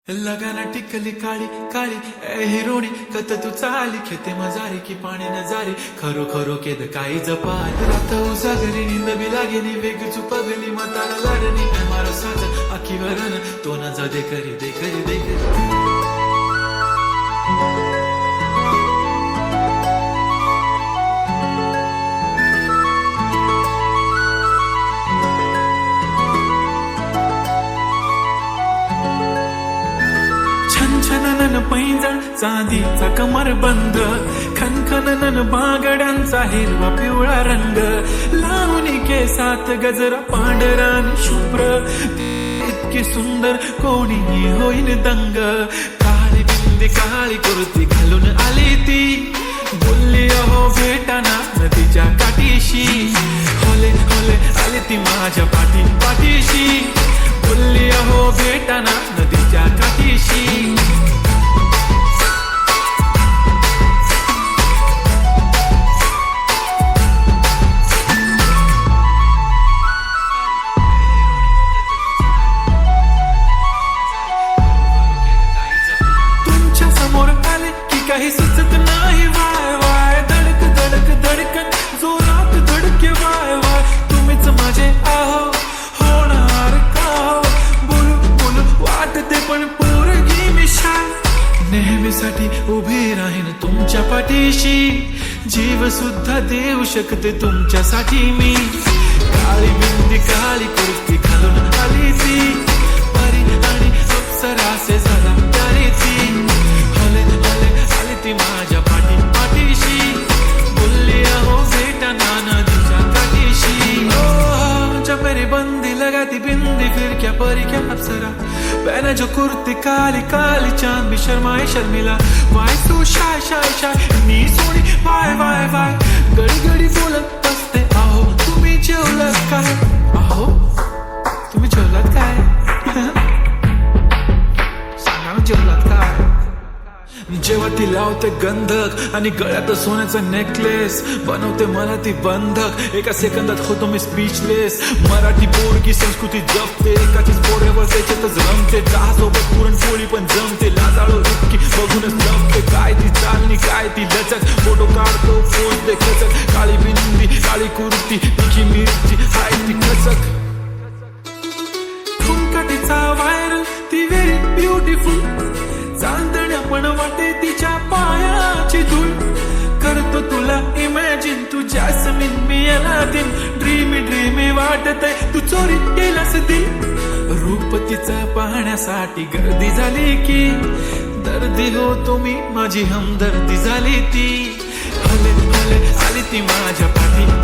लगाना टिकली काळी काळी ए हिरोणी कत तू चाली खेते मजारी की पाणी नजारी खरो खरो केद काही जपाल रात उजागरी निंद बी लागेनी वेग चुपगली मताला लाडणी मारो साज आखी वरण तो न जा दे करी दे करी दे करी छनछनन पैंजण चांदीचा कमर बंद खनखनन बागड्यांचा हिरवा पिवळा रंग लावणी केसात गजरा पांढरा आणि शुभ्र इतकी सुंदर कोणी होईन दंग काळी बिंदी काळी कुर्ती घालून आली ती बोलली अहो भेटाना नदीच्या काठीशी होले होले आली ती माझ्या पाठीशी बोलली अहो भेटाना नदीच्या काठीशी काही सुचत नाही वाय वाय धडक धडक धडकन जोरात धडके वाय वाय तुम्हीच माझे आहो होणार का बोलू बोलू वाटते पण पोरगी मी शाय नेहमीसाठी उभी राहीन तुमच्या पाठीशी जीव सुद्धा देऊ शकते तुमच्यासाठी मी काळी बिंदी काळी कुर्ती घालून आली ती परी आणि अप्सरासे जरा प्यारी ती ती माझ्या पाठीशी बोलली अहो भेटाना नदीच्या काठीशी जब मेरी बंदी लगाती बिंदी फिर क्या परी क्या अप्सरा पहने जो कुर्ती काली काली चांद भी शर्माए शर्मिला वाय तू शाय शाय शाय मी सोनी वाय वाय वाय गडी गडी बोलत असते अहो तुम्ही जेवलात काय अहो तुम्ही जेवलात काय सांगा जेवलात काय जेव्हा ती लावते गंधक आणि गळ्यात सोन्याचा नेकलेस बनवते मला ती बंधक एका सेकंदात होतो मी स्पीचलेस मराठी पोरगी संस्कृती जपते एकाचीच पोऱ्यावर त्याच्यातच रमते चहासोबत पुरणपोळी पण जमते लाजाळू इतकी बघूनच जमते काय ती चालणी काय ती लचक फोटो काढतो पोच दे खचक काळी बिंदी काळी कुर्ती तिखी मिरची हाय ती खचक ठुमकाटीचा व्हायरल ती व्हेरी ब्युटिफुल चांदण्या पण वाटे तिच्या पायाची धूळ करतो तुला इमॅजिन तू जॅस्मिन मी अलादीन ड्रीमी ड्रीमी वाटत तू चोरी केलास दिल रूप तिचा पाहण्यासाठी गर्दी झाली की दर्दी हो तुम्ही माझी हमदर्दी झाली ती हले हले आली ती माझ्या पाठी